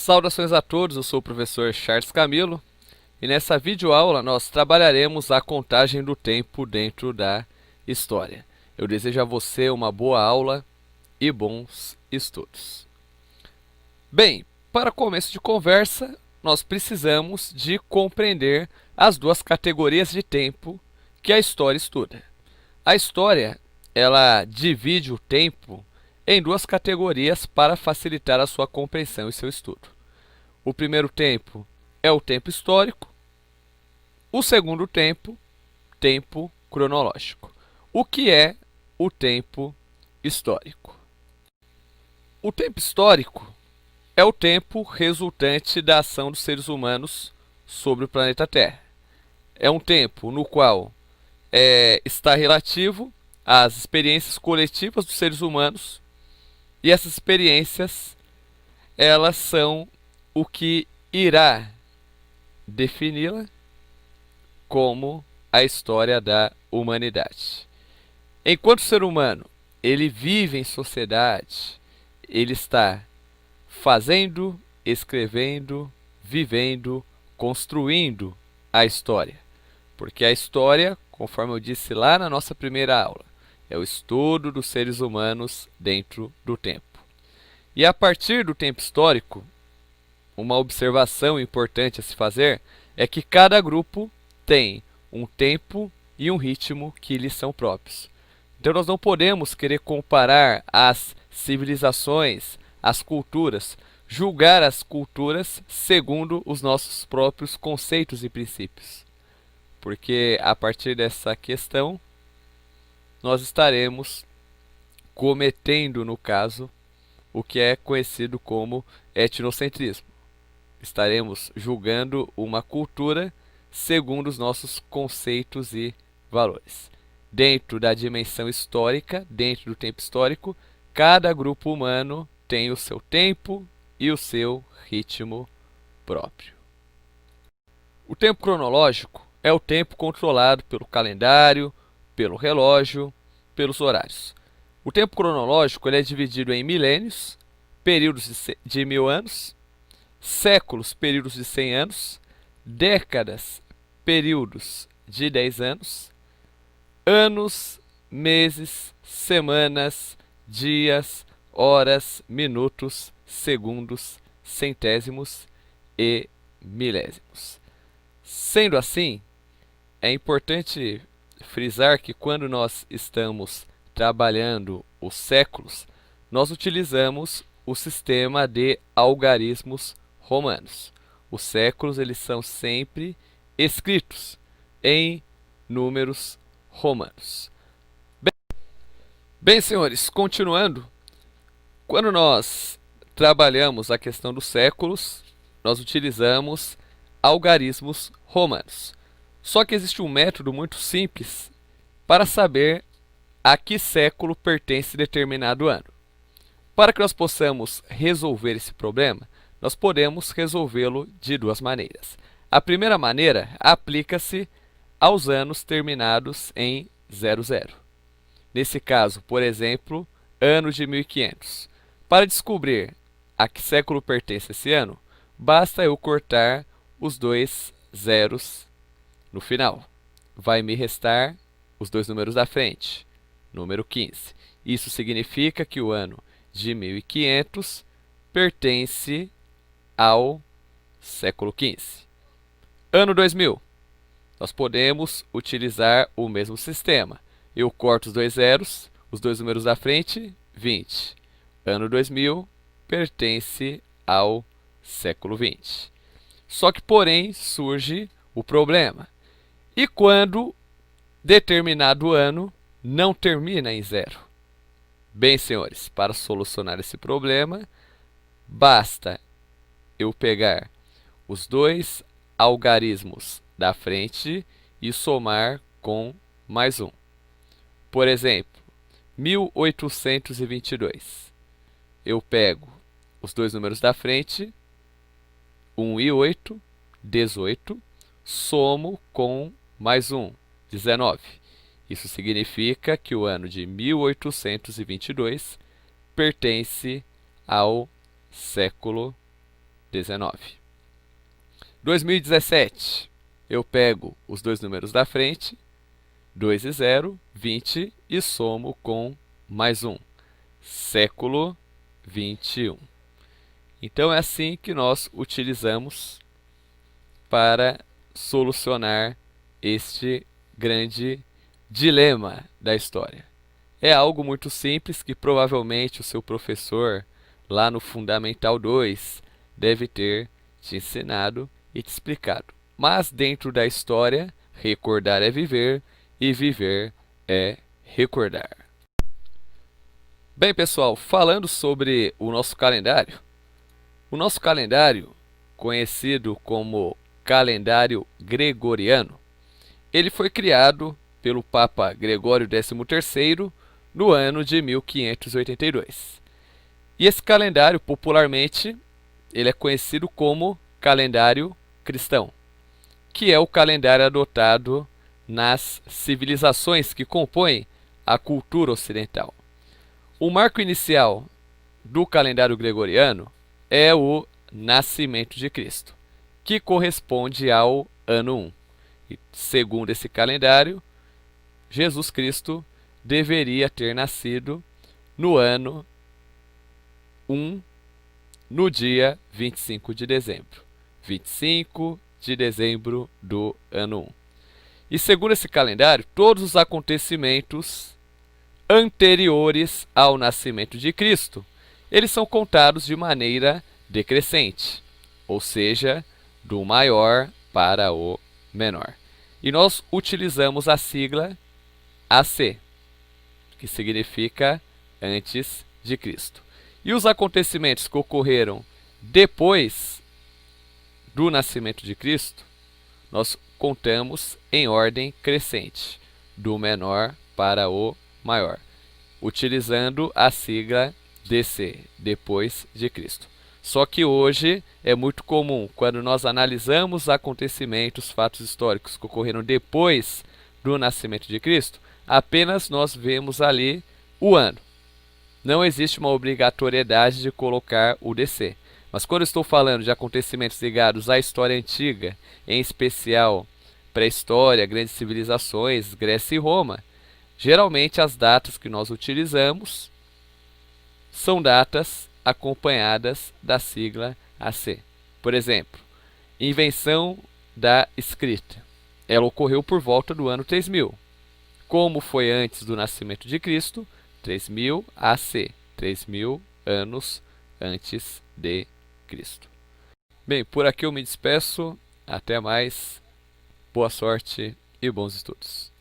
Saudações a todos, eu sou o professor Charles Camilo e nessa videoaula nós trabalharemos a contagem do tempo dentro da história. Eu desejo a você uma boa aula e bons estudos. Bem, para começo de conversa, nós precisamos de compreender as duas categorias de tempo que a história estuda. A história, ela divide o tempo em duas categorias para facilitar a sua compreensão e seu estudo. O primeiro tempo é o tempo histórico, o segundo tempo, tempo cronológico. O que é o tempo histórico? O tempo histórico é o tempo resultante da ação dos seres humanos sobre o planeta Terra. É um tempo no qual está relativo às experiências coletivas dos seres humanos e essas experiências elas são o que irá defini-la como a história da humanidade. Enquanto o ser humano ele vive em sociedade, ele está fazendo, escrevendo, vivendo, construindo a história. Porque a história, conforme eu disse lá na nossa primeira aula, é o estudo dos seres humanos dentro do tempo. E a partir do tempo histórico, uma observação importante a se fazer é que cada grupo tem um tempo e um ritmo que lhes são próprios. Então nós não podemos querer comparar as civilizações, as culturas, julgar as culturas segundo os nossos próprios conceitos e princípios. Porque a partir dessa questão, nós estaremos cometendo, no caso, o que é conhecido como etnocentrismo. Estaremos julgando uma cultura segundo os nossos conceitos e valores. Dentro da dimensão histórica, dentro do tempo histórico, cada grupo humano tem o seu tempo e o seu ritmo próprio. O tempo cronológico é o tempo controlado pelo calendário, pelo relógio, pelos horários. O tempo cronológico ele é dividido em milênios, períodos de 1000 anos, séculos, períodos de 100 anos, décadas, períodos de 10 anos, anos, meses, semanas, dias, horas, minutos, segundos, centésimos e milésimos. Sendo assim, é importante frisar que quando nós estamos trabalhando os séculos, nós utilizamos o sistema de algarismos romanos. Os séculos eles são sempre escritos em números romanos. Bem, senhores, continuando, quando nós trabalhamos a questão dos séculos, nós utilizamos algarismos romanos. Só que existe um método muito simples para saber a que século pertence determinado ano. Para que nós possamos resolver esse problema, nós podemos resolvê-lo de duas maneiras. A primeira maneira aplica-se aos anos terminados em 00. Nesse caso, por exemplo, ano de 1500. Para descobrir a que século pertence esse ano, basta eu cortar os dois zeros no final. Vai me restar os dois números da frente, número 15. Isso significa que o ano de 1500 pertence ao século XV. Ano 2000. Nós podemos utilizar o mesmo sistema. Eu corto os dois zeros, os dois números da frente, 20. Ano 2000 pertence ao século XX. Só que, porém, surge o problema. E quando determinado ano não termina em 0? Bem, senhores, para solucionar esse problema, basta eu pegar os dois algarismos da frente e somar com mais um. Por exemplo, 1822. Eu pego os dois números da frente, 1 e 8, 18, somo com mais um, 19. Isso significa que o ano de 1822 pertence ao século 19. 2017, eu pego os dois números da frente, 2 e 0, 20, e somo com mais 1, século 21. Então é assim que nós utilizamos para solucionar este grande dilema da história. É algo muito simples que provavelmente o seu professor lá no Fundamental 2 deve ter te ensinado e te explicado. Mas dentro da história, recordar é viver e viver é recordar. Bem, pessoal, falando sobre o nosso calendário, conhecido como calendário gregoriano, ele foi criado pelo Papa Gregório XIII no ano de 1582. E esse calendário, popularmente, ele é conhecido como calendário cristão, que é o calendário adotado nas civilizações que compõem a cultura ocidental. O marco inicial do calendário gregoriano é o nascimento de Cristo, que corresponde ao ano 1. E, segundo esse calendário, Jesus Cristo deveria ter nascido no ano 1, no dia 25 de dezembro. 25 de dezembro do ano 1. E segundo esse calendário, todos os acontecimentos anteriores ao nascimento de Cristo, eles são contados de maneira decrescente, ou seja, do maior para o menor. E nós utilizamos a sigla AC, que significa antes de Cristo. E os acontecimentos que ocorreram depois do nascimento de Cristo, nós contamos em ordem crescente, do menor para o maior, utilizando a sigla DC, depois de Cristo. Só que hoje é muito comum, quando nós analisamos acontecimentos, fatos históricos que ocorreram depois do nascimento de Cristo, apenas nós vemos ali o ano. Não existe uma obrigatoriedade de colocar o DC. Mas quando eu estou falando de acontecimentos ligados à história antiga, em especial pré-história, grandes civilizações, Grécia e Roma, geralmente as datas que nós utilizamos são datas acompanhadas da sigla AC. Por exemplo, invenção da escrita. Ela ocorreu por volta do ano 3000. Como foi antes do nascimento de Cristo, 3000 AC, 3000 anos antes de Cristo. Bem, por aqui eu me despeço. Até mais. Boa sorte e bons estudos.